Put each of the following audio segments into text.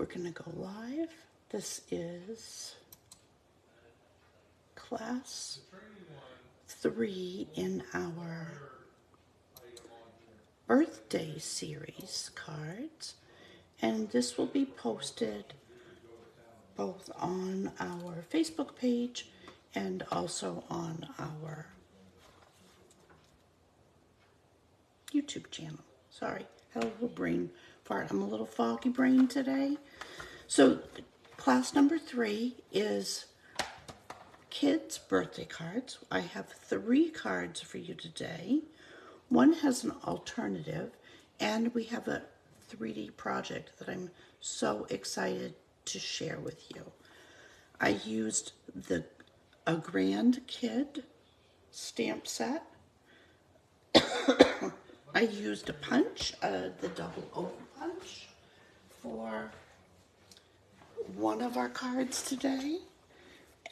we're going to go live. This is class 3 in our birthday series cards, and this will be posted both on our Facebook page and also on our YouTube channel. Sorry, had a little brain fart. I'm a little foggy brain today. So class number 3 is kids' birthday cards. I have 3 cards for you today. One has an alternative, and we have a 3D project that I'm so excited to share with you. I used a Grand Kid stamp set. I used a punch, the double oval punch, for one of our cards today.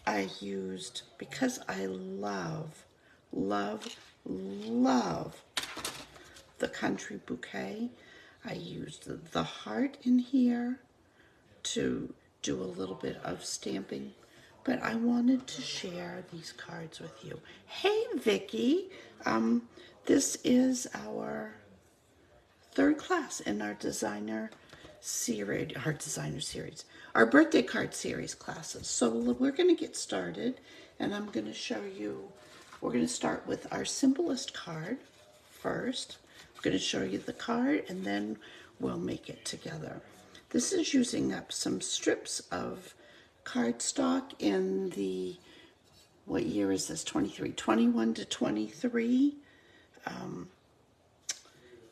I used, because I love the country bouquet, I used the heart in here to do a little bit of stamping, but I wanted to share these cards with you. Hey, Vicki. This is our 3rd class in our designer series, our birthday card series classes. So we're going to get started, and I'm going to show you, we're going to start with our simplest card first. I'm going to show you the card, and then we'll make it together. This is using up some strips of cardstock in the, what year is this, 21 to 23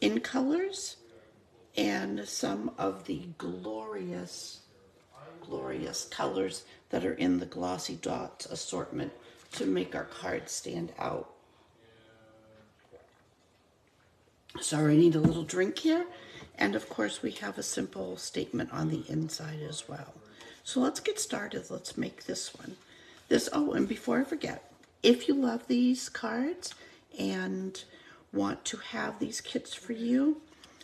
in colors, and some of the glorious colors that are in the Glossy Dots assortment to make our cards stand out. So I need a little drink here, and of course we have a simple statement on the inside as well. So let's get started. Let's make this one. Oh, and before I forget, if you love these cards and want to have these kits for you,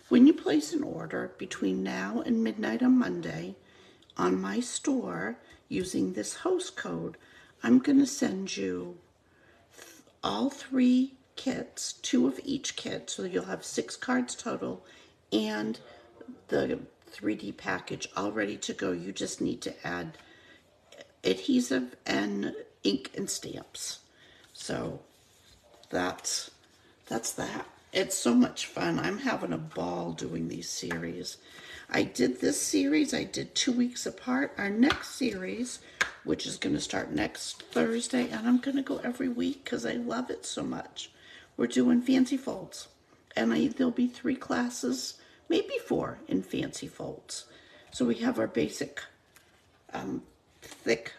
when you place an order between now and midnight on Monday on my store using this host code, I'm going to send you all 3 kits, 2 of each kit, so you'll have 6 cards total, and the 3D package all ready to go. You just need to add adhesive and ink and stamps. So that's that. It's so much fun. I'm having a ball doing these series. I did this series, I did 2 weeks apart. Our next series, which is going to start next Thursday, and I'm going to go every week because I love it so much. We're doing Fancy Folds, and there'll be 3 classes, maybe 4 in Fancy Folds. So we have our basic, thick,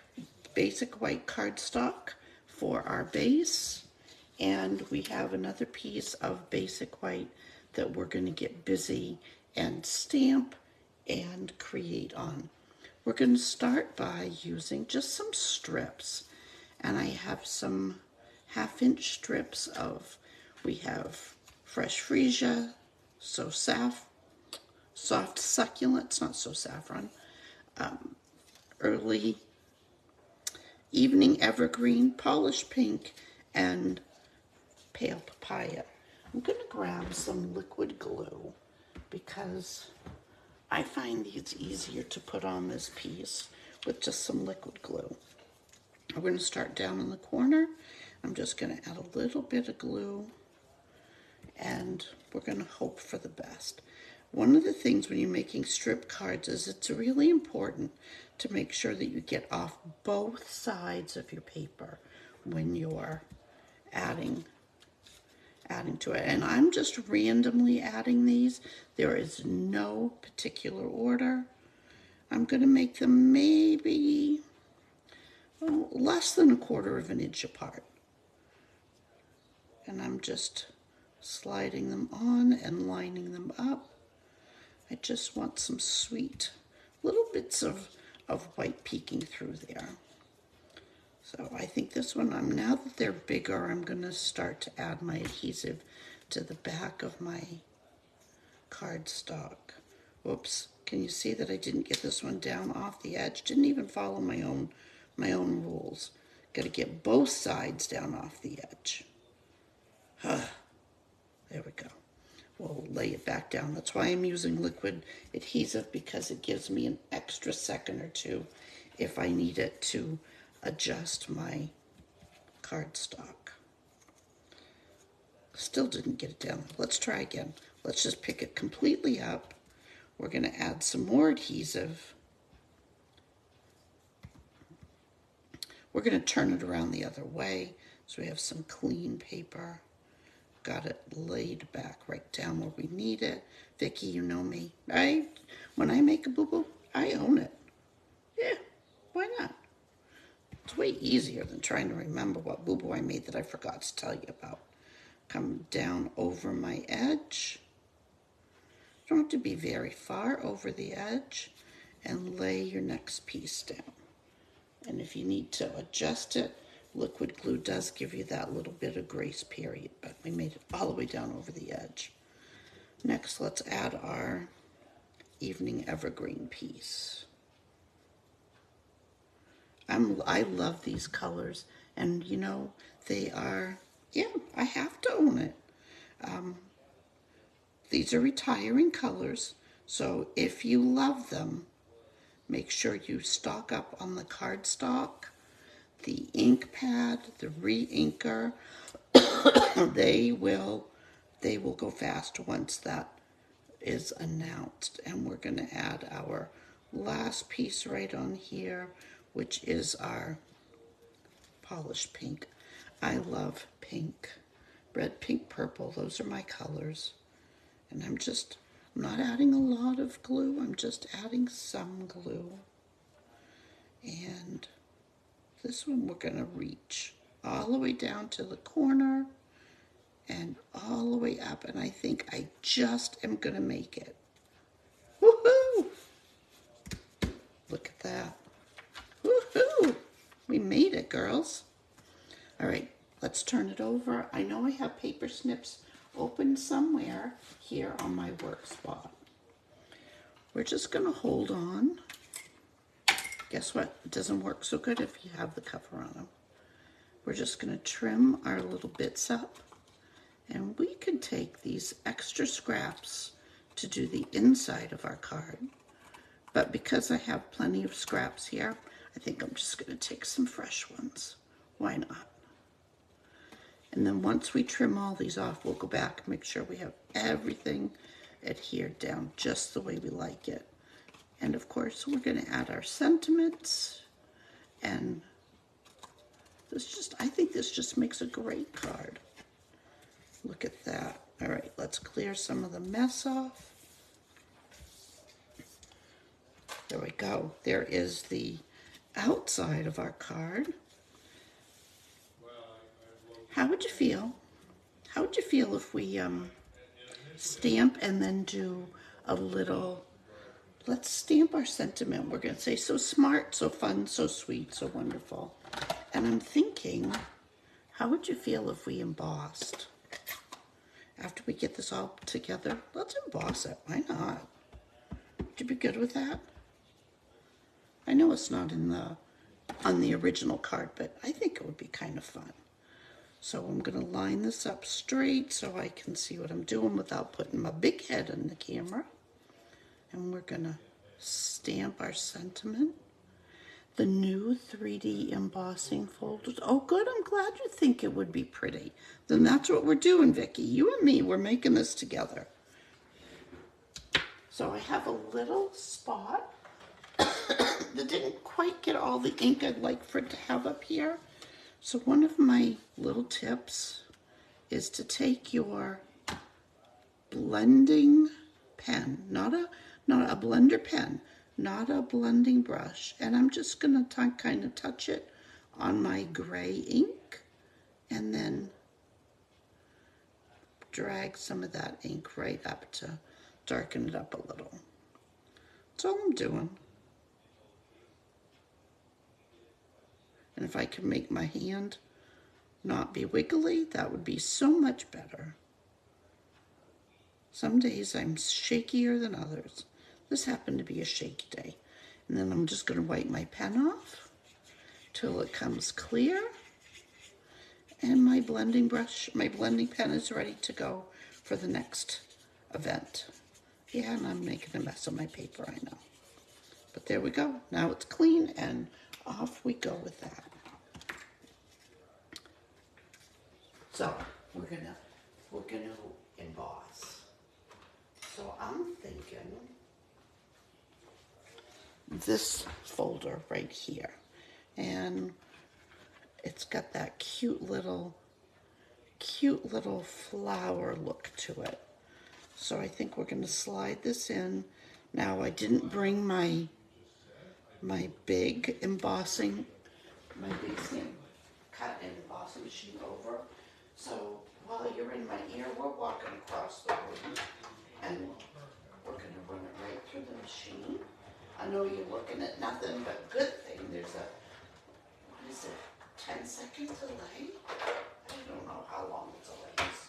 basic white cardstock for our base. And we have another piece of basic white that we're going to get busy and stamp and create on. We're going to start by using just some strips. And I have some 1/2-inch strips of, we have fresh freesia, soft succulents, not so saffron, early evening evergreen, polished pink, and pale papaya. I'm going to grab some liquid glue because I find it's easier to put on this piece with just some liquid glue. We're going to start down in the corner. I'm just going to add a little bit of glue, and we're going to hope for the best. One of the things when you're making strip cards is it's really important to make sure that you get off both sides of your paper when you're adding to it. And I'm just randomly adding these. There is no particular order. I'm going to make them maybe less than 1/4 inch apart. And I'm just sliding them on and lining them up. I just want some sweet little bits of white peeking through there. So I think this one, now that they're bigger, I'm going to start to add my adhesive to the back of my cardstock. Oops, can you see that I didn't get this one down off the edge? Didn't even follow my own rules. Got to get both sides down off the edge. There we go. We'll lay it back down. That's why I'm using liquid adhesive, because it gives me an extra second or two if I need it to adjust my cardstock. Still didn't get it down. Let's try again. Let's just pick it completely up. We're going to add some more adhesive. We're going to turn it around the other way so we have some clean paper. Got it laid back right down where we need it. Vicki, you know me, right? When I make a boo-boo, I own it. Yeah, why not? It's way easier than trying to remember what boo-boo I made that I forgot to tell you about. Come down over my edge. Don't have to be very far over the edge, and lay your next piece down. And if you need to adjust it, liquid glue does give you that little bit of grace period, but we made it all the way down over the edge. Next, let's add our evening evergreen piece. I love these colors, and you know, they are, yeah, I have to own it. These are retiring colors, so if you love them, make sure you stock up on the cardstock, the ink pad, the re-inker. they will go fast once that is announced. And we're going to add our last piece right on here, which is our polished pink. I love pink. Red, pink, purple, those are my colors. And I'm not adding a lot of glue, I'm just adding some glue. And this one we're going to reach all the way down to the corner and all the way up, and I think I just am going to make it. Woohoo! Look at that. Woohoo! We made it, girls. All right, let's turn it over. I know I have paper snips open somewhere here on my work spot. We're just going to hold on. Guess what? It doesn't work so good if you have the cover on them. We're just going to trim our little bits up, and we can take these extra scraps to do the inside of our card. But because I have plenty of scraps here, I think I'm just going to take some fresh ones. Why not? And then once we trim all these off, we'll go back and make sure we have everything adhered down just the way we like it. And of course, we're going to add our sentiments. And I think this just makes a great card. Look at that. All right, let's clear some of the mess off. There we go. There is the outside of our card. How would you feel? How would you feel if we stamp and then do a little, let's stamp our sentiment. We're going to say, so smart, so fun, so sweet, so wonderful. And I'm thinking, how would you feel if we embossed? After we get this all together, let's emboss it. Why not? Would you be good with that? I know it's not on the original card, but I think it would be kind of fun. So I'm going to line this up straight so I can see what I'm doing without putting my big head in the camera. And we're going to stamp our sentiment. The new 3D embossing folders. Oh, good. I'm glad you think it would be pretty. Then that's what we're doing, Vicki. You and me, we're making this together. So I have a little spot that didn't quite get all the ink I'd like for it to have up here. So one of my little tips is to take your blending pen, not a blender pen, not a blending brush, and I'm just going to kind of touch it on my gray ink and then drag some of that ink right up to darken it up a little. That's all I'm doing. And if I could make my hand not be wiggly, that would be so much better. Some days I'm shakier than others. This happened to be a shaky day. And then I'm just going to wipe my pen off till it comes clear. And my blending brush, my blending pen is ready to go for the next event. Yeah, and I'm making a mess of my paper, I know. But there we go. Now it's clean and off we go with that. So we're gonna emboss. So I'm thinking this folder right here, and it's got that cute little flower look to it. So I think we're gonna slide this in. Now I didn't bring my big embossing, my big stamp cut and embossing machine over. So while you're in my ear, we're walking across the room and we're gonna run it right through the machine. I know you're looking at nothing but good thing. There's a, what is it, 10-second delay? I don't know how long the delay is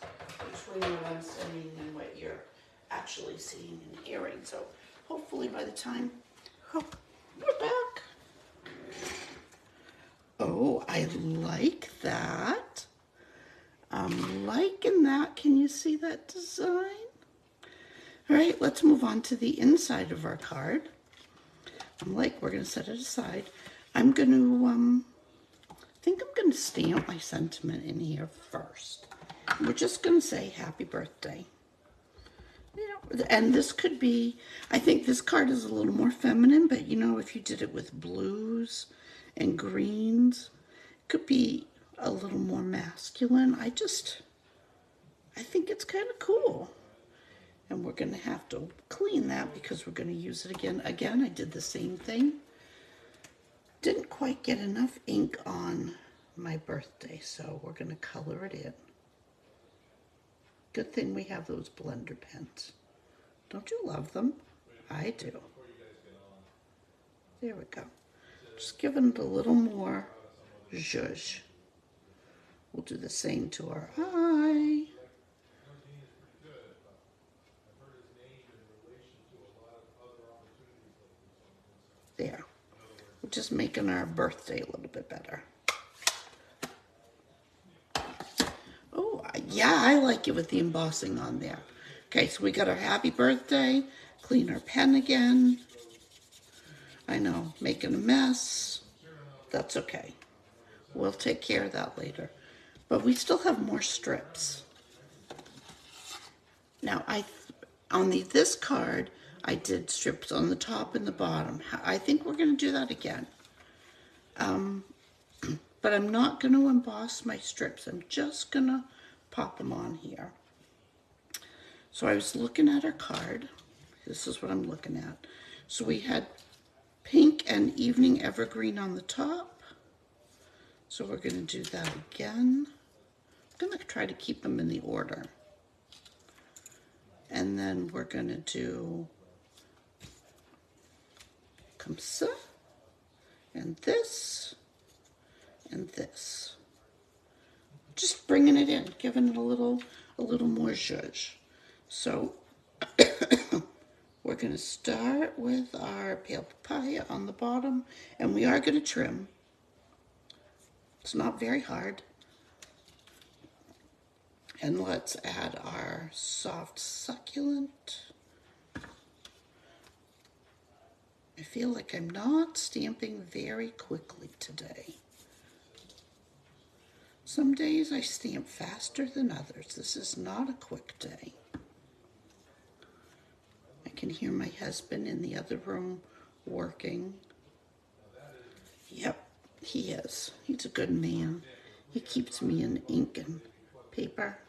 between what I'm saying and what you're actually seeing and hearing. So hopefully by the time, oh, we're back. Oh, I like that. I'm liking that. Can you see that design? All right, let's move on to the inside of our card. We're going to set it aside. I'm going to, I think I'm going to stamp my sentiment in here first. We're just going to say happy birthday. Yeah, and this could be, I think this card is a little more feminine, but you know, if you did it with blues and greens, it could be a little more masculine. I think it's kind of cool. And we're going to have to clean that because we're going to use it again. Again, I did the same thing. Didn't quite get enough ink on my birthday, so we're going to color it in. Good thing we have those blender pens. Don't you love them? I do. There we go. Just giving it a little more zhuzh. We'll do the same to our eye. There. We're just making our birthday a little bit better. Oh, yeah, I like it with the embossing on there. Okay, so we got our happy birthday. Clean our pen again. I know, making a mess. That's okay. We'll take care of that later. But we still have more strips. Now, on this card, I did strips on the top and the bottom. I think we're going to do that again. But I'm not going to emboss my strips. I'm just going to pop them on here. So I was looking at our card. This is what I'm looking at. So we had pink and evening evergreen on the top. So we're going to do that again. I'm going to try to keep them in the order. And then we're going to do comme ça, and this, and this. Just bringing it in, giving it a little more zhuzh. So we're going to start with our pale papaya on the bottom, and we are going to trim. It's not very hard. And let's add our soft succulent. I feel like I'm not stamping very quickly today. Some days I stamp faster than others. This is not a quick day. I can hear my husband in the other room working. Yep, he is. He's a good man. He keeps me in ink and paper.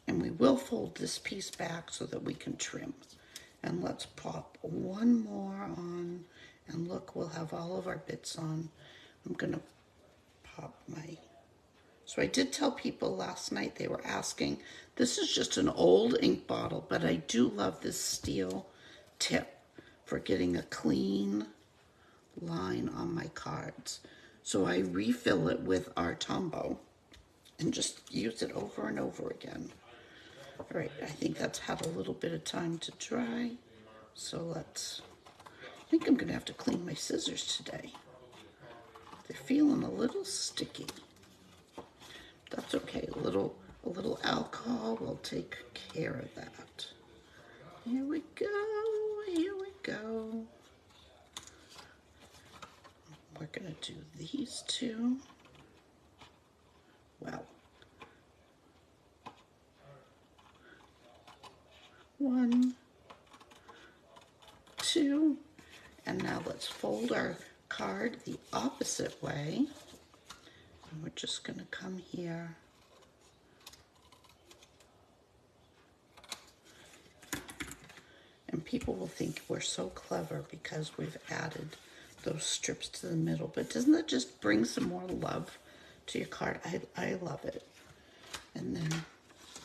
And we will fold this piece back so that we can trim. And let's pop one more on. And look, we'll have all of our bits on. I'm going to pop my... So I did tell people last night, they were asking, this is just an old ink bottle, but I do love this steel tip for getting a clean line on my cards. So I refill it with our Tombow. and just use it over and over again. All right, I think that's had a little bit of time to dry. So I think I'm gonna have to clean my scissors today. They're feeling a little sticky. That's okay, a little alcohol will take care of that. Here we go, here we go. We're gonna do these two. Well, 1, 2, and now let's fold our card the opposite way. And we're just gonna come here. And people will think we're so clever because we've added those strips to the middle, but doesn't that just bring some more love to your card? I love it. And then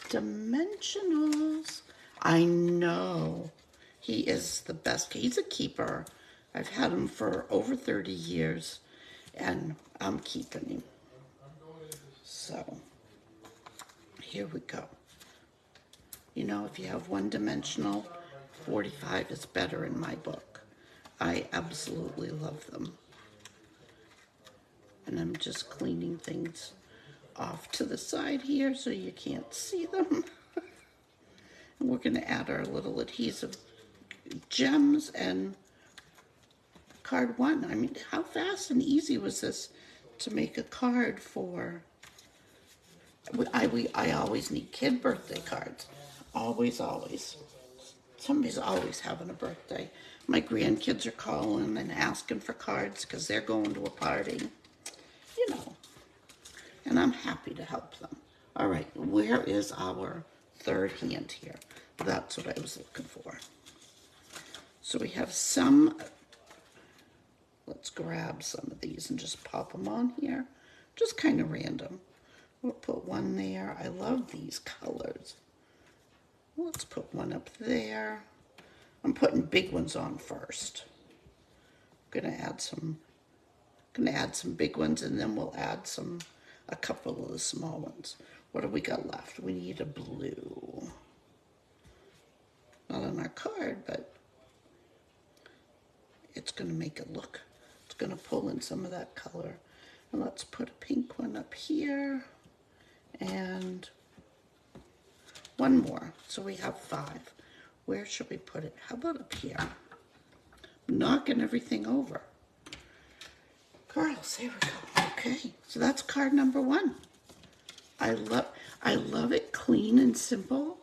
dimensionals. I know he is the best. He's a keeper. I've had him for over 30 years and I'm keeping him. So here we go. You know, if you have one dimensional, 45 is better in my book. I absolutely love them. And I'm just cleaning things off to the side here so you can't see them. And we're going to add our little adhesive gems and card 1. I mean, how fast and easy was this to make a card for? I always need kid birthday cards. Always, always. Somebody's always having a birthday. My grandkids are calling and asking for cards because they're going to a party. You know, and I'm happy to help them. All right, where is our third hand here? That's what I was looking for. So we have some, let's grab some of these and just pop them on here. Just kind of random. We'll put one there. I love these colors. Let's put one up there. I'm putting big ones on first. I'm gonna add some big ones, and then we'll add a couple of the small ones. What do we got left? We need a blue. Not on our card, but it's gonna make it look. It's gonna pull in some of that color. And let's put a pink one up here, and one more. So we have 5. Where should we put it? How about up here? Knocking everything over. Girls, here we go. Okay, so that's card number 1. I love it clean and simple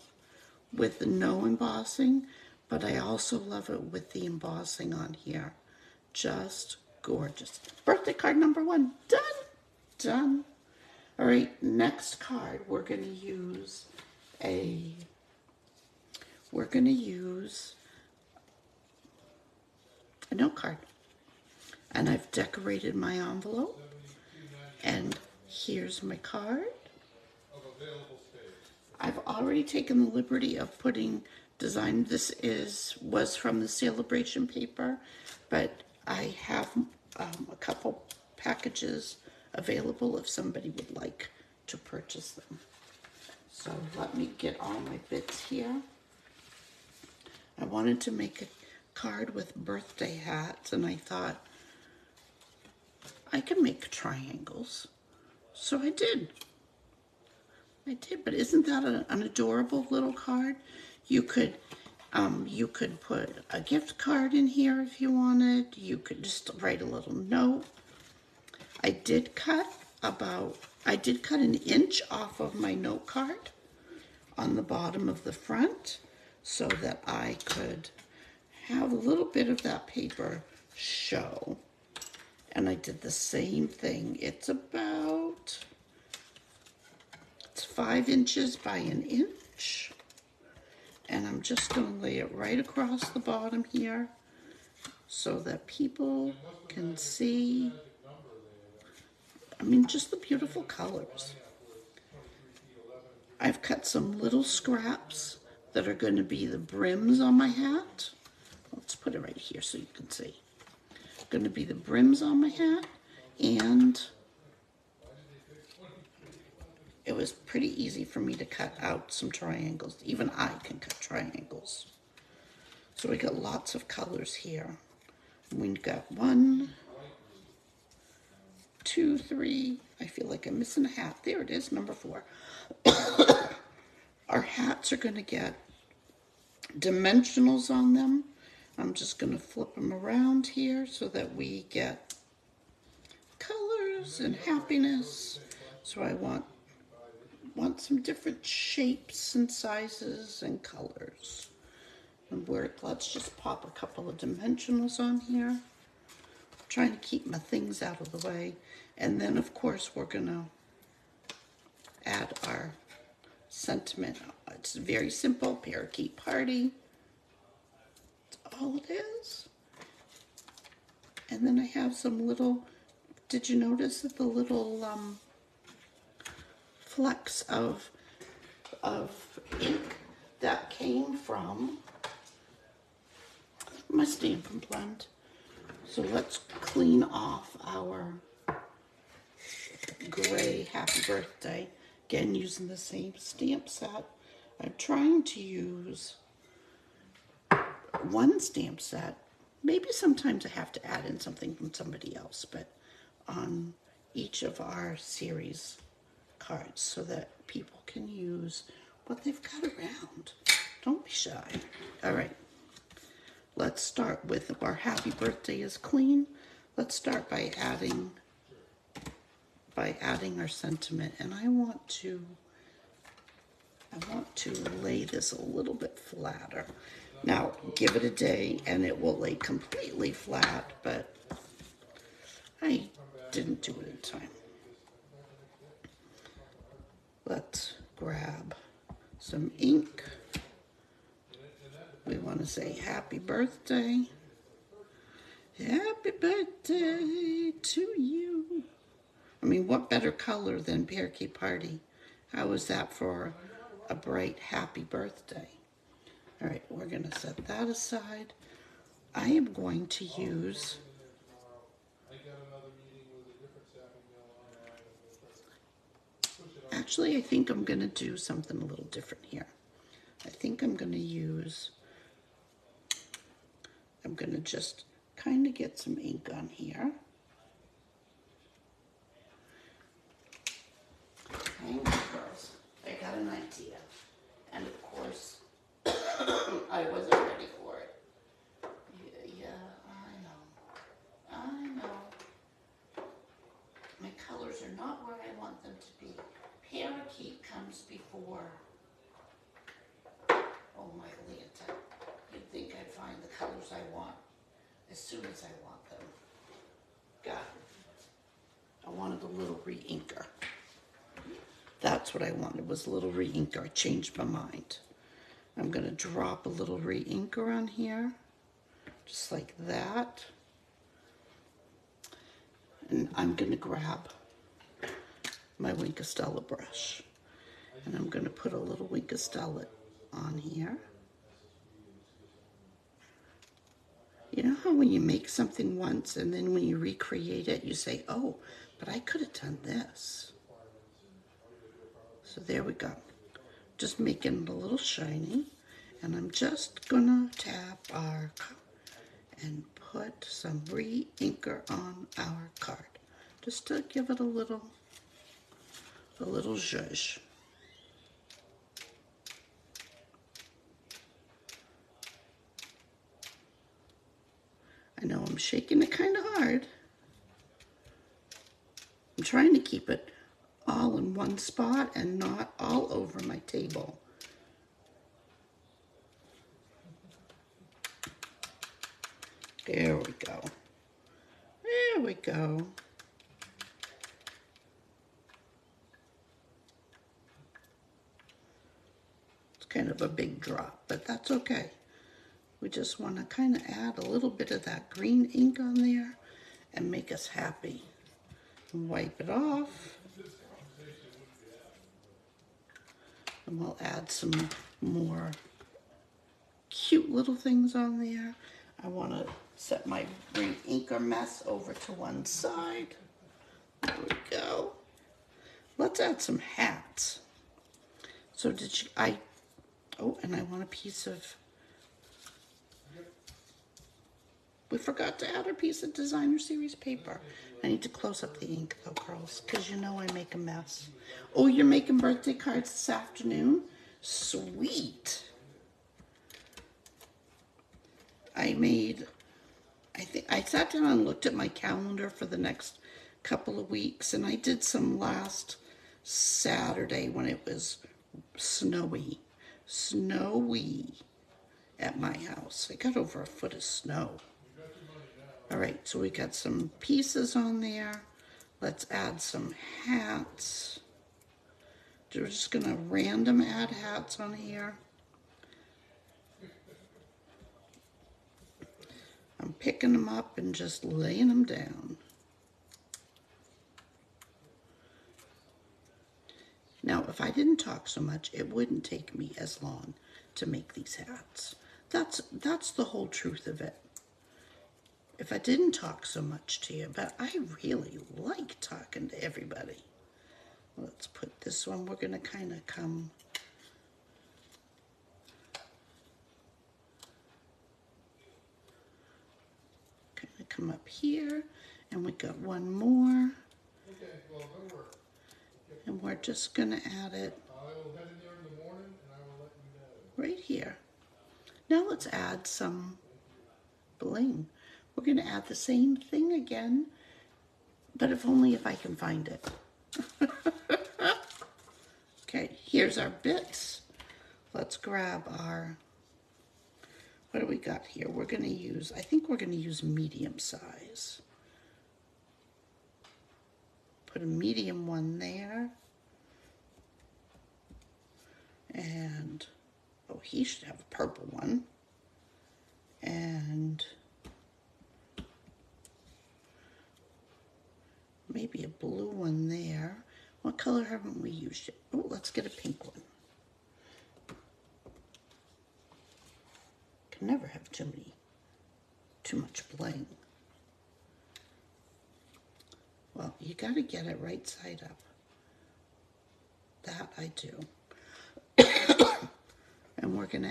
with no embossing, but I also love it with the embossing on here. Just gorgeous. Birthday card number 1, done, done. All right, next card, we're gonna use a note card. And I've decorated my envelope. And here's my card. I've already taken the liberty of putting design. This was from the Sale-A-bration paper, but I have a couple packages available if somebody would like to purchase them. So let me get all my bits here. I wanted to make a card with birthday hats, and I thought I can make triangles. So I did, but isn't that an adorable little card? You could put a gift card in here if you wanted. You could just write a little note. I did cut an inch off of my note card on the bottom of the front so that I could have a little bit of that paper show. And I did the same thing. It's 5 inches by an inch. And I'm just going to lay it right across the bottom here so that people can see, I mean, just the beautiful colors. I've cut some little scraps that are going to be the brims on my hat. Let's put it right here so you can see. Going to be the brims on my hat, and was pretty easy for me to cut out some triangles. Even I can cut triangles. So we got lots of colors here. We've got 1, 2, 3. I feel like I'm missing a hat. There it is, number 4. Our hats are going to get dimensionals on them. I'm just going to flip them around here so that we get colors and happiness. So I want some different shapes and sizes and colors. And let's just pop a couple of dimensionals on here. I'm trying to keep my things out of the way. And then of course we're gonna add our sentiment. It's very simple, parakeet party. That's all it is. And then I have some little, did you notice that the little flecks of ink that came from my Stampin' Blend? So let's clean off our gray Happy Birthday. Again, using the same stamp set. I'm trying to use one stamp set. Maybe sometimes I have to add in something from somebody else, but on each of our series cards so that people can use what they've got around. Don't be shy. All right. Let's start with our Happy Birthday is clean. Let's start by adding our sentiment, and I want to lay this a little bit flatter. Now, give it a day and it will lay completely flat, but I didn't do it in time. Let's grab some ink. We want to say happy birthday. Happy birthday to you. I mean, what better color than Parakeet Party? How is that for a bright happy birthday? All right, we're going to set that aside. I am going to use actually, I think I'm going to do something a little different here. I think I'm going to just kind of get some ink on here. Hang on, girls. I got an idea. And of course, I wasn't ready for it. Yeah, I know. My colors are not where I want them to be. Parakeet comes before. Oh my Lanta. You'd think I'd find the colors I want as soon as I want them. Got it. I wanted a little re-inker. That's what I wanted, was a little re-inker. I changed my mind. I'm going to drop a little re-inker on here, just like that. And I'm going to grab my Wink of Stella brush. And I'm going to put a little Wink of Stella on here. You know how when you make something once and then when you recreate it, you say, oh, but I could have done this. So there we go. Just making it a little shiny. And I'm just gonna tap our card and put some re-inker on our card. Just to give it a little zhuzh. I know I'm shaking it kind of hard. I'm trying to keep it all in one spot and not all over my table. There we go. There we go. It's kind of a big drop, but that's okay. We just want to kind of add a little bit of that green ink on there and make us happy. Wipe it off. And we'll add some more cute little things on there. I want to set my re-inker mess over to one side. There we go. let's add some hats. So oh, and I want a piece of, we forgot to add a piece of designer series paper. I need to close up the ink though, girls, because you know I make a mess. Oh, you're making birthday cards this afternoon? Sweet. I think I sat down and looked at my calendar for the next couple of weeks, and I did some last Saturday when it was snowy at my house. I got over a foot of snow. All right, so we got some pieces on there. Let's add some hats. We're just gonna random add hats on here. I'm picking them up and just laying them down. Now, if I didn't talk so much, it wouldn't take me as long to make these hats. That's the whole truth of it. If I didn't talk so much to you, but I really like talking to everybody. Let's put this one, we're gonna kind of come up here, and we got one more. Okay, well, that'll work. And we're just gonna add it I will head in there in the morning and I will let you know. right here. Now let's add some bling. We're gonna add the same thing again, but if only if I can find it. Okay, here's our bits. Let's grab our, what do we got here? We're gonna use, I think we're gonna use medium size. Put a medium one there. And, oh, he should have a purple one. And maybe a blue one there. What color haven't we used yet? Oh, let's get a pink one. Can never have too much bling. Well, you got to get it right side up. That I do. And we're going to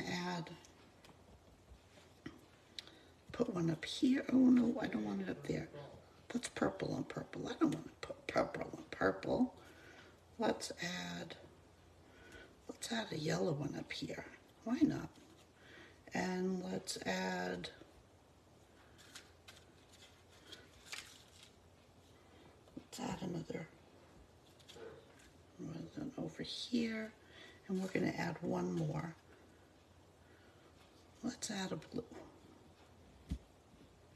put one up here. Oh no, I don't want it up there. That's purple on purple. I don't want to put purple on purple. Let's add a yellow one up here. Why not? And let's add another one over here, and we're going to add one more. Let's add a blue.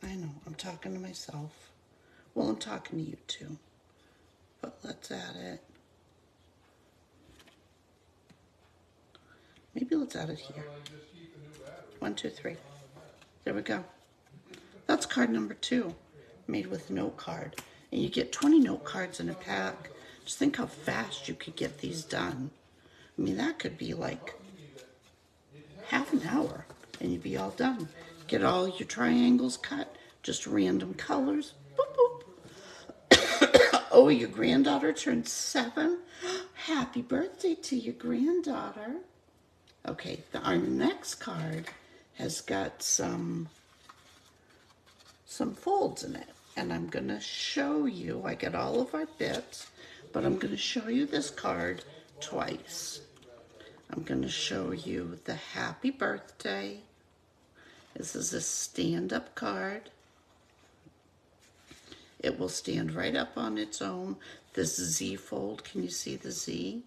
I know, I'm talking to myself. Well, I'm talking to you too. But let's add it. Maybe let's add it here. 1, 2, 3. There we go. That's card number 2, made with note card. And you get 20 note cards in a pack. Just think how fast you could get these done. I mean, that could be like half an hour and you'd be all done. Get all your triangles cut, just random colors. Boop, boop. Oh, your granddaughter turned 7. Happy birthday to your granddaughter. Okay, our next card has got some folds in it. And I'm going to show you, I got all of our bits, but I'm going to show you this card twice. I'm going to show you the happy birthday. This is a stand-up card. It will stand right up on its own. This Z fold, can you see the Z?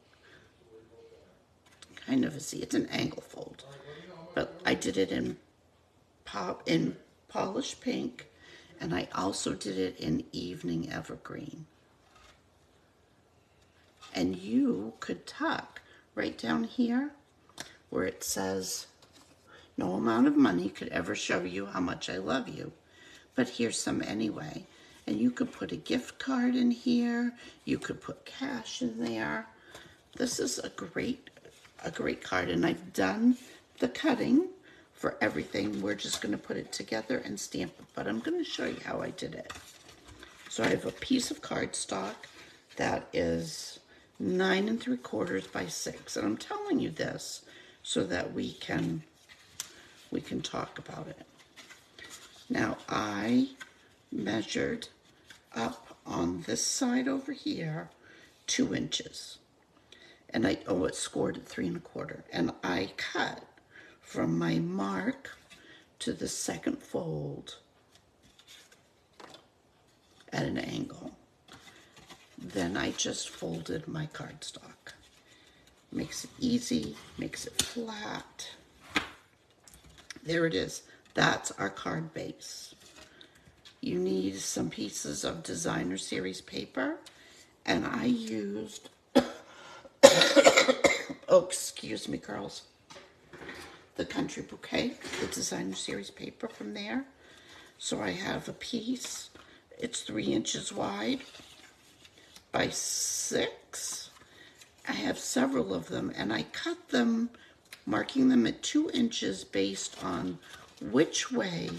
Kind of a Z, it's an angle fold. But I did it in polished pink. And I also did it in evening evergreen. And you could tuck right down here where it says, no amount of money could ever show you how much I love you. But here's some anyway. And you could put a gift card in here. You could put cash in there. This is a great card. And I've done the cutting for everything. We're just going to put it together and stamp it, but I'm going to show you how I did it. So I have a piece of cardstock that is 9 3/4 by 6. And I'm telling you this so that we can talk about it. Now I measured up on this side over here 2 inches. And it scored at 3 1/4. And I cut from my mark to the second fold at an angle. Then I just folded my cardstock. Makes it easy, makes it flat. There it is. That's our card base. You need some pieces of designer series paper, and I used, oh, excuse me, girls, the Country Bouquet, the designer series paper from there. So I have a piece, it's 3 inches wide by 6. I have several of them, and I cut them, marking them at 2 inches based on which way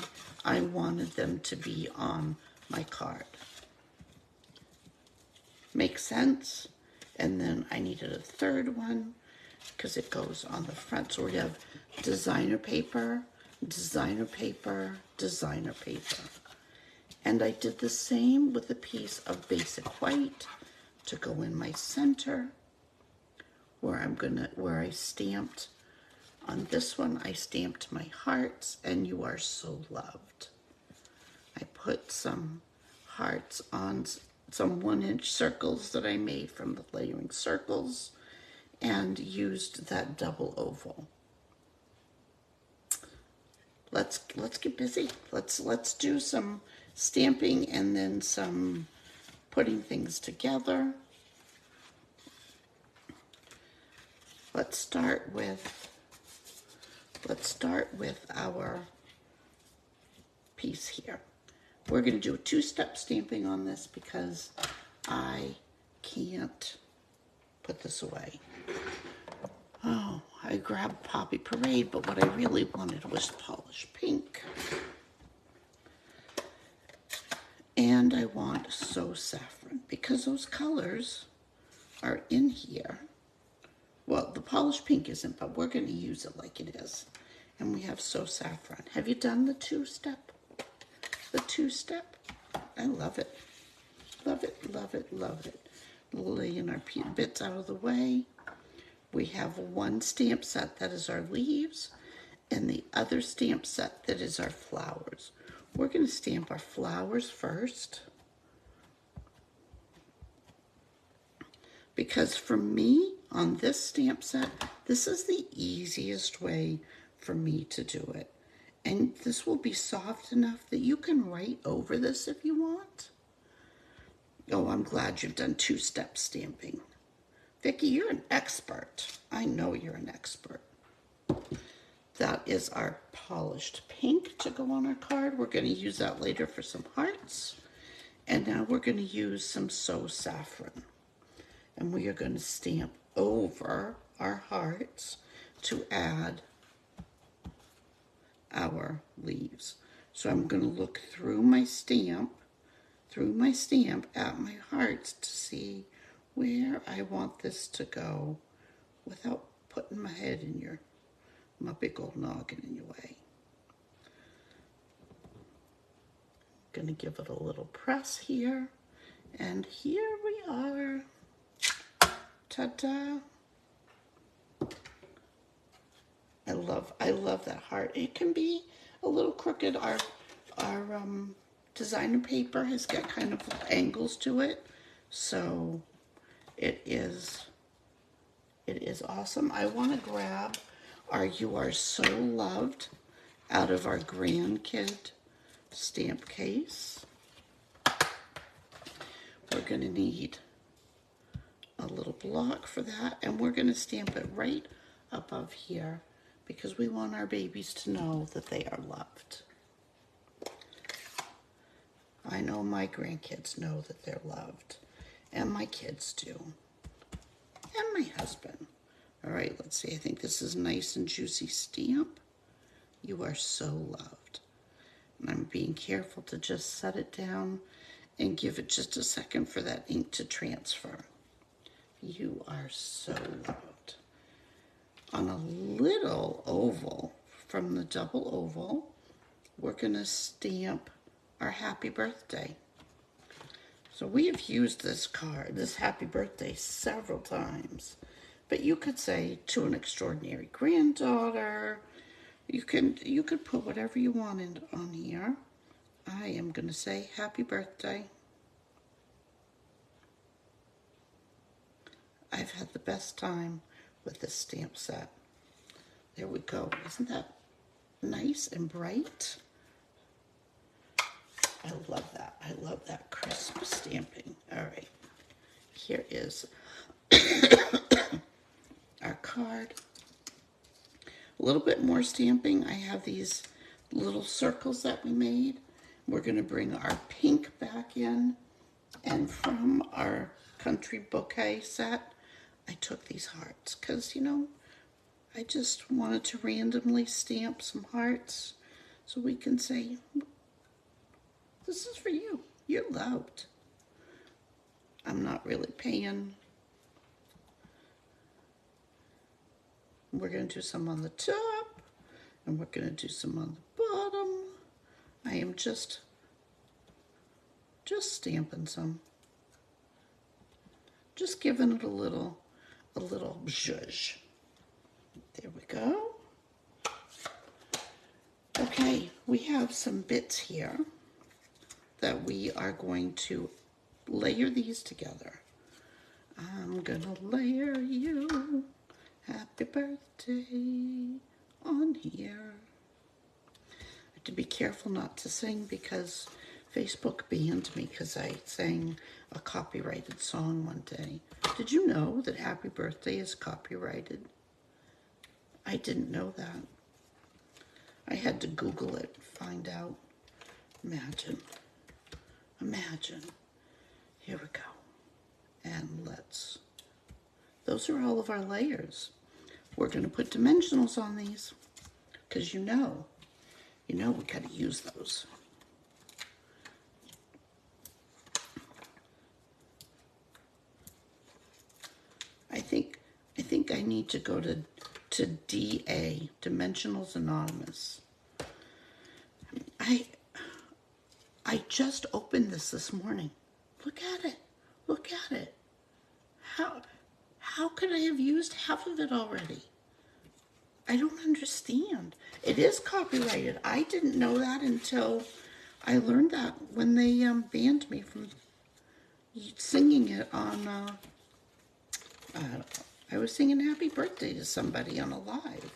I wanted them to be on my card. Makes sense? And then I needed a third one because it goes on the front. So we have designer paper, designer paper, designer paper. And I did the same with a piece of basic white to go in my center, where I stamped on this one, I stamped my hearts and you are so loved. I put some hearts on some 1-inch circles that I made from the layering circles and used that double oval. Let's get busy. Let's do some stamping and then some putting things together. Let's start with our piece here. We're going to do a 2-step stamping on this because I can't put this away. Oh, I grabbed Poppy Parade, but what I really wanted was polished pink. And I want So Saffron because those colors are in here. Well, the polished pink isn't, but we're going to use it like it is. And we have So Saffron. Have you done the 2-step? The 2-step? I love it. Love it, love it, love it. Laying our bits out of the way. We have one stamp set that is our leaves and the other stamp set that is our flowers. We're going to stamp our flowers first. Because for me, on this stamp set, this is the easiest way for me to do it. And this will be soft enough that you can write over this if you want. Oh, I'm glad you've done 2-step stamping. Vicki, you're an expert. I know you're an expert. That is our polished pink to go on our card. We're going to use that later for some hearts. And now we're going to use some So Saffron. And we are going to stamp over our hearts to add our leaves. So I'm going to look through my stamp at my hearts to see where I want this to go without putting my head in my big old noggin in your way. I'm going to give it a little press here. And here we are. Ta-da. I love that heart. It can be a little crooked. Our designer paper has got kind of angles to it. So it is awesome. I want to grab our You Are So Loved out of our grandkid stamp case. We're going to need a little block for that, and we're going to stamp it right above here because we want our babies to know that they are loved. I know my grandkids know that they're loved, and my kids do, and my husband. All right, let's see. I think this is a nice and juicy stamp. You are so loved. And I'm being careful to just set it down and give it just a second for that ink to transfer. You are so loved. On a little oval from the double oval, we're going to stamp our happy birthday. So we have used this card, this happy birthday, several times. But you could say to an extraordinary granddaughter. You could put whatever you want in on here. I am going to say happy birthday. I've had the best time with this stamp set. There we go. Isn't that nice and bright? I love that. I love that crisp stamping. All right. Here is our card. A little bit more stamping. I have these little circles that we made. We're going to bring our pink back in. And from our country bouquet set, I took these hearts because, you know, I just wanted to randomly stamp some hearts so we can say, this is for you. You're loved. I'm not really paying. We're going to do some on the top, and we're going to do some on the bottom. I am just stamping some. Just giving it a little zhuzh. There we go. Okay, we have some bits here that we are going to layer these together. I'm gonna layer you happy birthday on here. I have to be careful not to sing because Facebook banned me because I sang a copyrighted song one day. Did you know that Happy Birthday is copyrighted? I didn't know that. I had to Google it, find out. Imagine. Here we go. And those are all of our layers. We're going to put dimensionals on these because you know we got to use those. I think I need to go to DA, Dimensionals Anonymous. I just opened this morning. Look at it. Look at it. How could I have used half of it already? I don't understand. It is copyrighted. I didn't know that until I learned that when they banned me from singing it on, I was singing Happy Birthday to somebody on a live,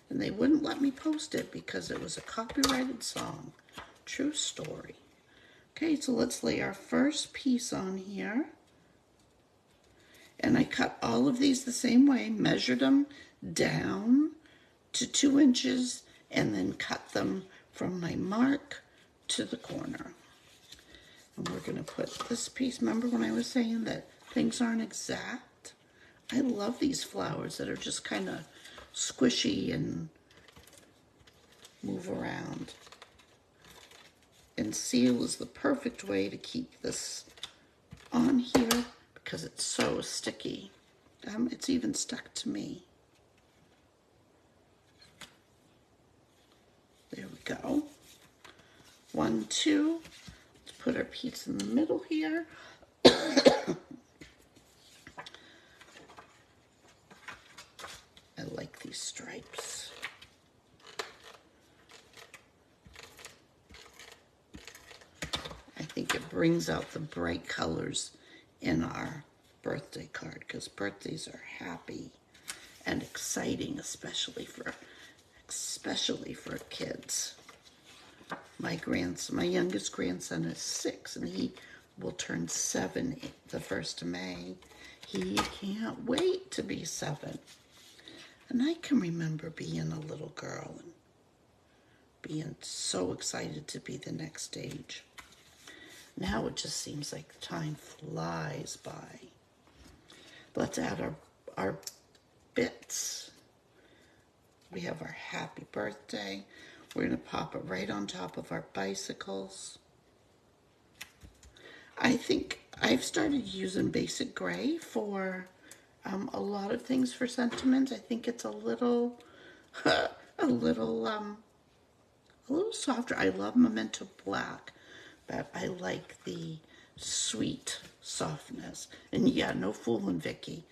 and they wouldn't let me post it because it was a copyrighted song. True story. Okay, so let's lay our first piece on here. And I cut all of these the same way, measured them down to 2 inches, and then cut them from my mark to the corner. And we're going to put this piece, remember when I was saying that things aren't exact? I love these flowers that are just kind of squishy and move around. And seal is the perfect way to keep this on here because it's so sticky. It's even stuck to me. There we go. 1, 2. Let's put our piece in the middle here. I like these stripes. I think it brings out the bright colors in our birthday card because birthdays are happy and exciting, especially for kids. My youngest grandson is 6 and he will turn 7 the 1st of May. He can't wait to be 7. And I can remember being a little girl and being so excited to be the next stage. Now it just seems like time flies by. Let's add our bits. We have our happy birthday. We're going to pop it right on top of our bicycles. I think I've started using basic gray for A lot of things for sentiment. I think it's a little, a little, a little softer. I love Memento Black, but I like the sweet softness. And yeah, no fooling, Vicky.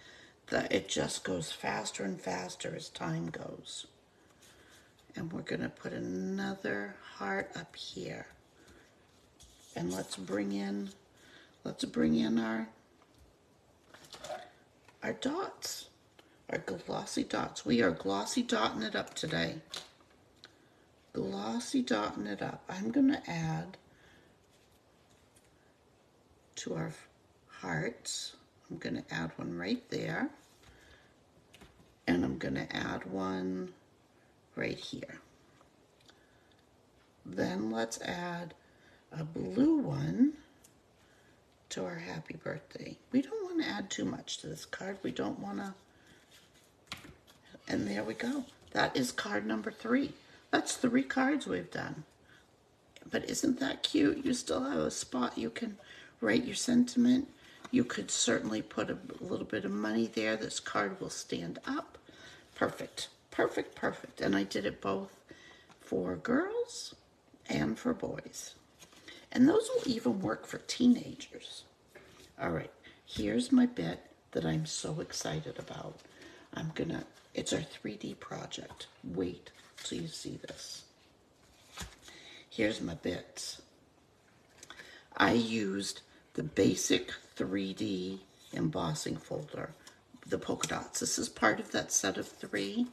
It just goes faster and faster as time goes. And we're gonna put another heart up here. And let's bring in our dots, our glossy dots. We are glossy dotting it up today. Glossy dotting it up. I'm gonna add to our hearts. I'm gonna add one right there. And I'm gonna add one right here. Then let's add a blue one to our happy birthday. We don't want to add too much to this card. We don't want to, and there we go. That is card number 3. That's 3 cards we've done. But isn't that cute? You still have a spot you can write your sentiment. You could certainly put a little bit of money there. This card will stand up. Perfect, perfect, perfect. And I did it both for girls and for boys. And those will even work for teenagers. All right, here's my bit that I'm so excited about. It's our 3D project. Wait till you see this. Here's my bits. I used the basic 3D embossing folder, the polka dots. This is part of that set of 3.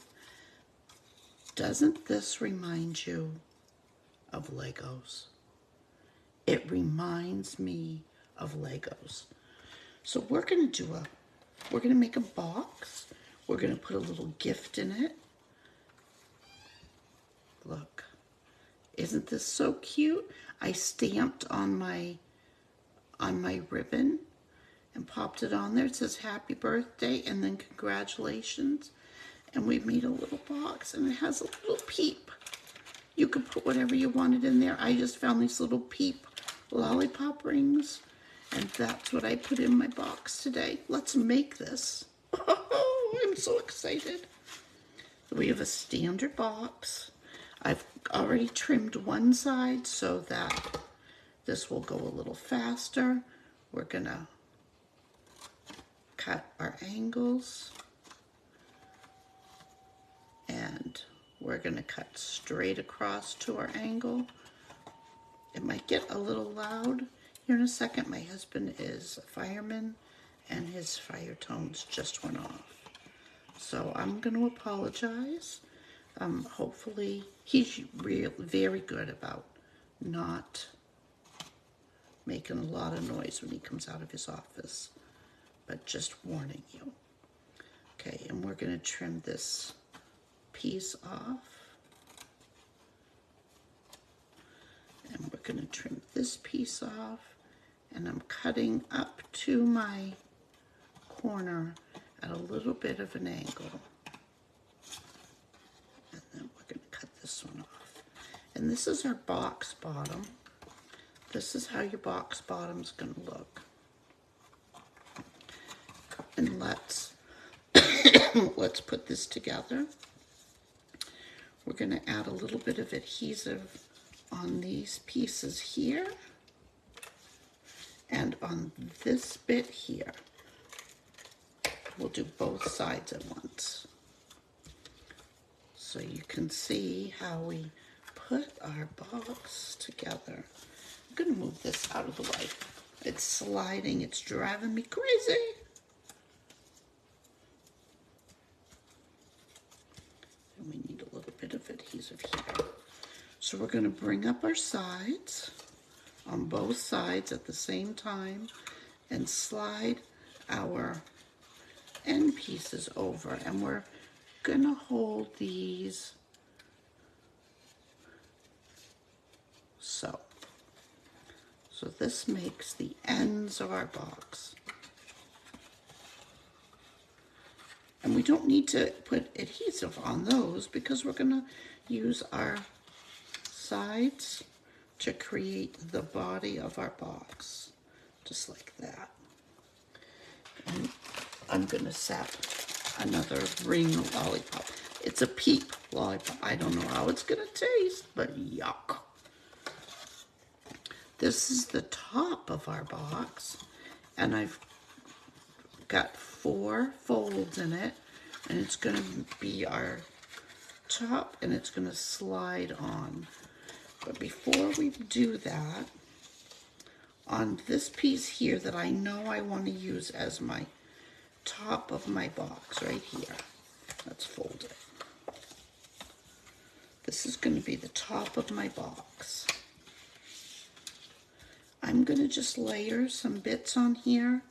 Doesn't this remind you of Legos? It reminds me of Legos. So we're gonna make a box. We're gonna put a little gift in it. Look, isn't this so cute? I stamped on my ribbon and popped it on there. It says happy birthday and then congratulations. And we made a little box and it has a little peep. You could put whatever you wanted in there. I just found these little peep lollipop rings, and that's what I put in my box today. Let's make this. Oh, I'm so excited. We have a standard box. I've already trimmed one side so that this will go a little faster. We're gonna cut our angles, and we're gonna cut straight across to our angle. It might get a little loud here in a second. My husband is a fireman and his fire tones just went off. So I'm going to apologize. Hopefully, he's very good about not making a lot of noise when he comes out of his office, but just warning you. Okay, and we're going to trim this piece off. And we're going to trim this piece off, and I'm cutting up to my corner at a little bit of an angle. And then we're going to cut this one off. And this is our box bottom. This is how your box bottom's going to look. And let's put this together. We're going to add a little bit of adhesive on these pieces here and on this bit here. We'll do both sides at once so you can see how we put our box together. I'm going to move this out of the way. It's sliding, it's driving me crazy. And we need a little bit of adhesive here. So we're going to bring up our sides on both sides at the same time and slide our end pieces over. And we're going to hold these so. So this makes the ends of our box. And we don't need to put adhesive on those because we're going to use our sides to create the body of our box, just like that. And I'm gonna set another ring lollipop. It's a peep lollipop. I don't know how it's gonna taste, but yuck. This is the top of our box, and I've got 4 folds in it, and it's gonna be our top, and it's gonna slide on. But before we do that, on this piece here that I know I want to use as my top of my box right here, let's fold it. This is going to be the top of my box. I'm going to just layer some bits on here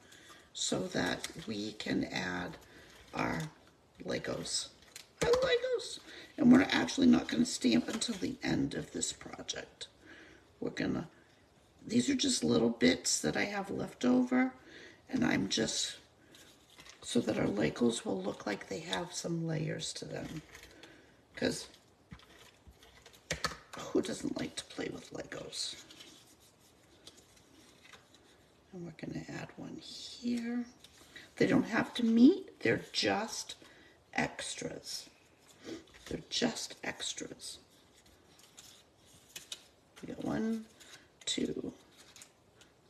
so that we can add our Legos. Our Legos! And we're actually not going to stamp until the end of this project. We're going to, these are just little bits that I have left over, and I'm just, so that our Legos will look like they have some layers to them. Because who doesn't like to play with Legos? And we're going to add one here. They don't have to meet, they're just extras. They're just extras. We got 1, 2,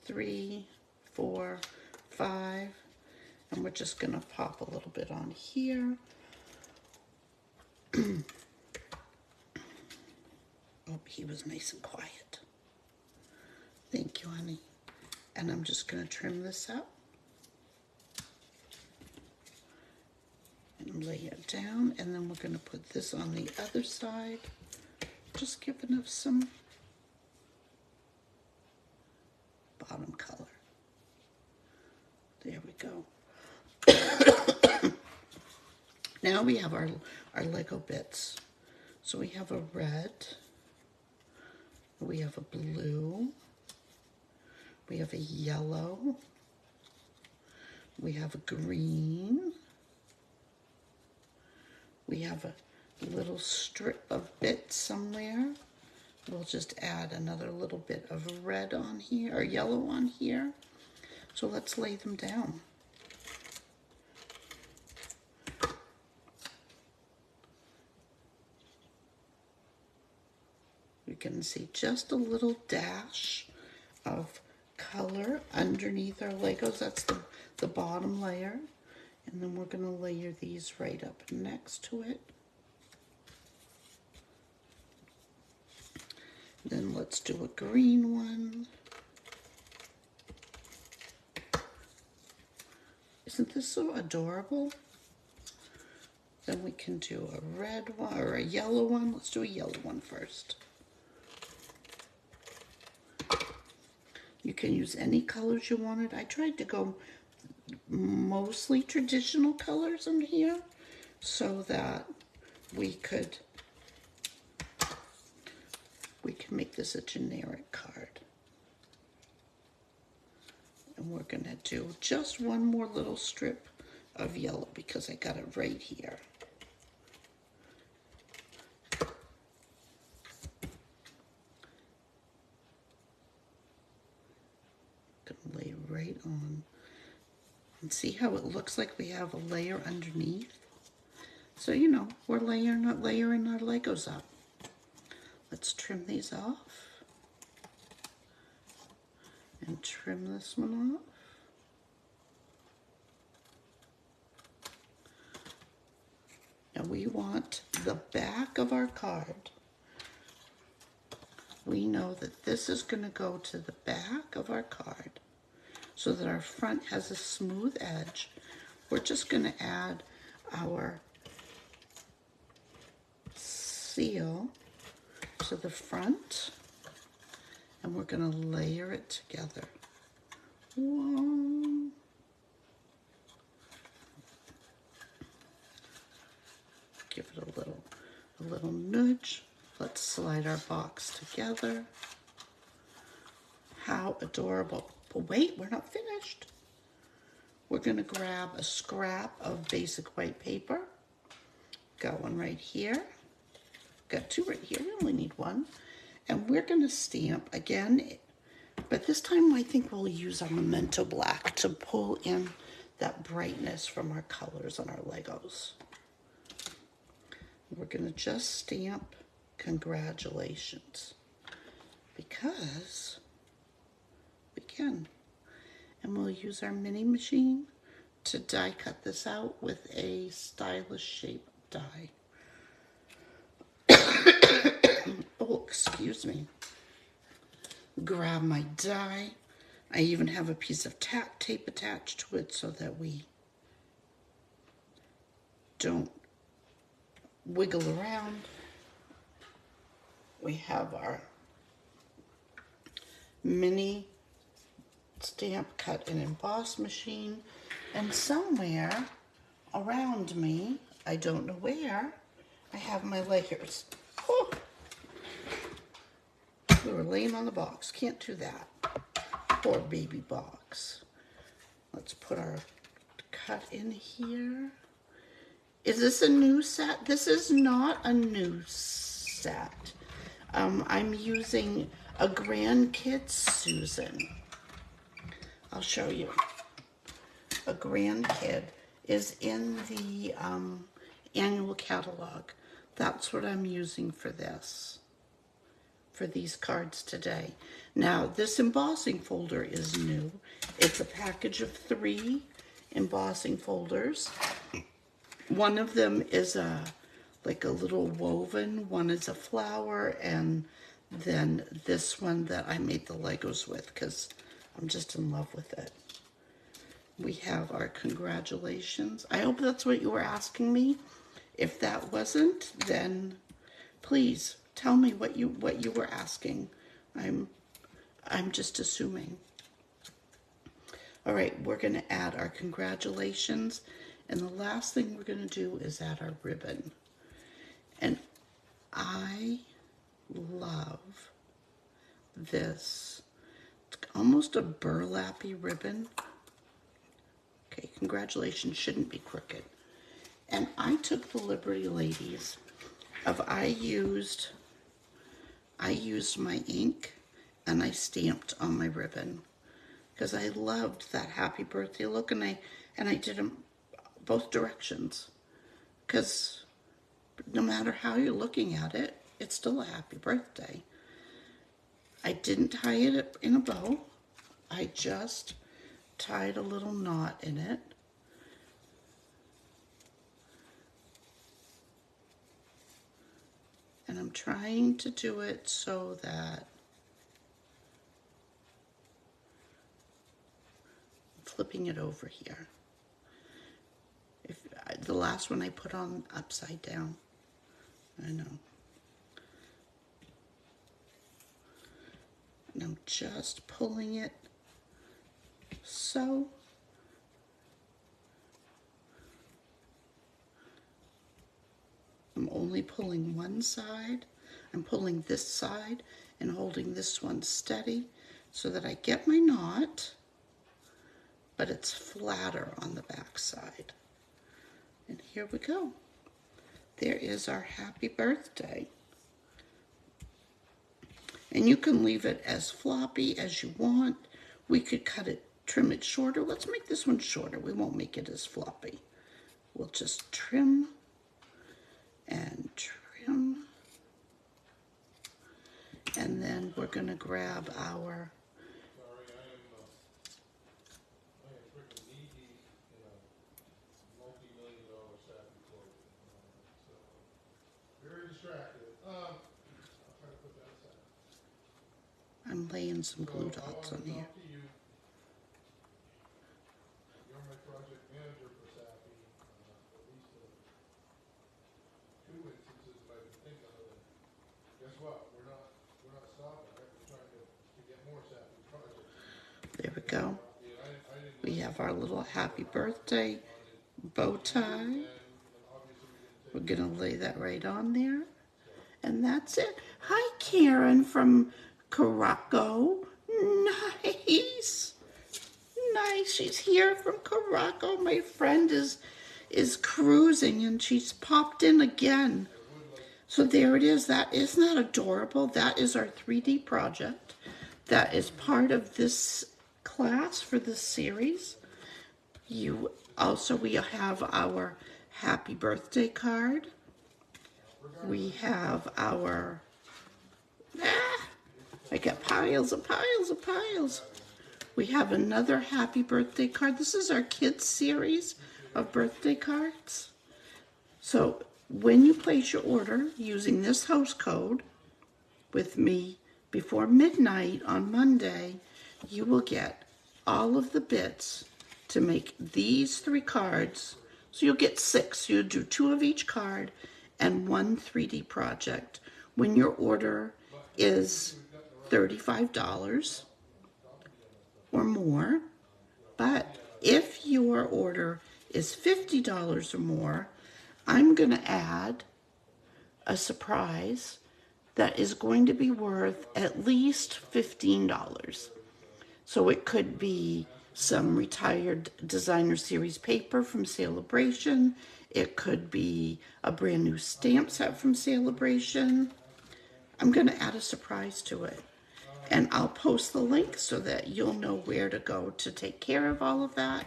3, 4, 5, and we're just going to pop a little bit on here. Oh, he was nice and quiet. Thank you, honey. And I'm just going to trim this up and lay it down, and then we're going to put this on the other side, just giving it some bottom color. There we go. Now we have our Lego bits. So we have a red, we have a blue, we have a yellow, we have a green, we have a little strip of bits somewhere. We'll just add another little bit of red on here, or yellow on here. So let's lay them down. You can see just a little dash of color underneath our Legos. That's the bottom layer. And then we're going to layer these right up next to it. Then let's do a green one. Isn't this so adorable? Then we can do a red one or a yellow one. Let's do a yellow one first. You can use any colors you wanted. I tried to go mostly traditional colors in here so that we can make this a generic card. And we're going to do just one more little strip of yellow because I got it right here. Gonna lay right on. And see how it looks like we have a layer underneath? So, you know, we're layering our Legos up. Let's trim these off. And trim this one off. Now we want the back of our card. We know that this is going to go to the back of our card so that our front has a smooth edge. We're just going to add our seal to the front, and we're going to layer it together. Whoa. Give it a little nudge. Let's slide our box together. How adorable. But wait, we're not finished. We're going to grab a scrap of basic white paper. Got one right here. Got two right here. We only need one. And we're going to stamp again, but this time I think we'll use our Memento Black to pull in that brightness from our colors on our Legos. We're gonna just stamp congratulations because we can. And we'll use our mini machine to die cut this out with a stylish shape die. Oh, excuse me. Grab my die. I even have a piece of tape attached to it so that we don't wiggle around. We have our mini stamp cut and emboss machine, and somewhere around me, I don't know where, I have my layers. Oh, we were laying on the box. Can't do that. Poor baby box. Let's put our cut in here. Is this a new set? This is not a new set. I'm using a grandkid Susan. I'll show you. A grandkid is in the annual catalog. That's what I'm using for this, for these cards today. Now, this embossing folder is new. It's a package of 3 embossing folders. One of them is like a little woven, one is a flower, and then this one that I made the Legos with because I'm just in love with it. We have our congratulations. I hope that's what you were asking me. If that wasn't, then please tell me what you were asking. I'm just assuming. All right, we're going to add our congratulations, and the last thing we're going to do is add our ribbon. And I love this. It's almost a burlappy ribbon. Okay, congratulations shouldn't be crooked. And I took the liberty, ladies, of I used my ink and I stamped on my ribbon because I loved that happy birthday look, and I did them both directions because no matter how you're looking at it, it's still a happy birthday. I didn't tie it in a bow. I just tied a little knot in it. And I'm trying to do it so that I'm flipping it over here. The last one I put on upside down. I know. And I'm just pulling it so. I'm only pulling one side. I'm pulling this side and holding this one steady so that I get my knot, but it's flatter on the back side. And here we go. There is our happy birthday. And you can leave it as floppy as you want. We could cut it, trim it shorter. Let's make this one shorter. We won't make it as floppy. We'll just trim and trim. And then we're going to grab our... Sorry, I am freaking knee-deep in a multi-million-dollar satin cloak. So, very distracted. I'll try to put that aside. I'm laying some glue So, dots I on want to here. talk to you. You're my project manager for SAPI. At least 2 instances that I can think of. And guess what? We're not stopping, right? We're trying to get more SAPI projects. There we go. Yeah, I didn't We have our little happy birthday bow tie. We're going to lay that right on there. And that's it. Hi, Karen from Caraco. Nice. Nice. She's here from Caraco. My friend is cruising and she's popped in again. So there it is. Isn't that adorable? That is our 3D project. That is part of this class for this series. You also, we have our happy birthday card. We have our, I got piles of piles of piles. We have another happy birthday card. This is our kids series of birthday cards. So when you place your order using this host code with me before midnight on Monday, you will get all of the bits to make these 3 cards. So you'll get 6. You'll do 2 of each card and 1 3D project. When your order is $35 or more, but if your order is $50 or more, I'm going to add a surprise that is going to be worth at least $15. So it could be some retired designer series paper from Sale-A-bration. It could be a brand new stamp set from Sale-A-bration. I'm going to add a surprise to it. And I'll post the link so that you'll know where to go to take care of all of that.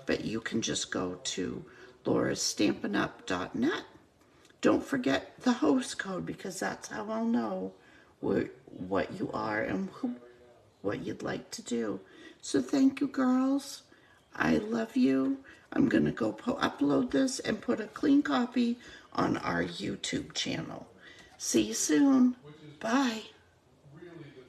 But you can just go to laurastampin'up.net. Don't forget the host code, because that's how I'll know what you are and what you'd like to do. So thank you, girls. I love you. I'm going to go upload this and put a clean copy on our YouTube channel. See you soon. Bye.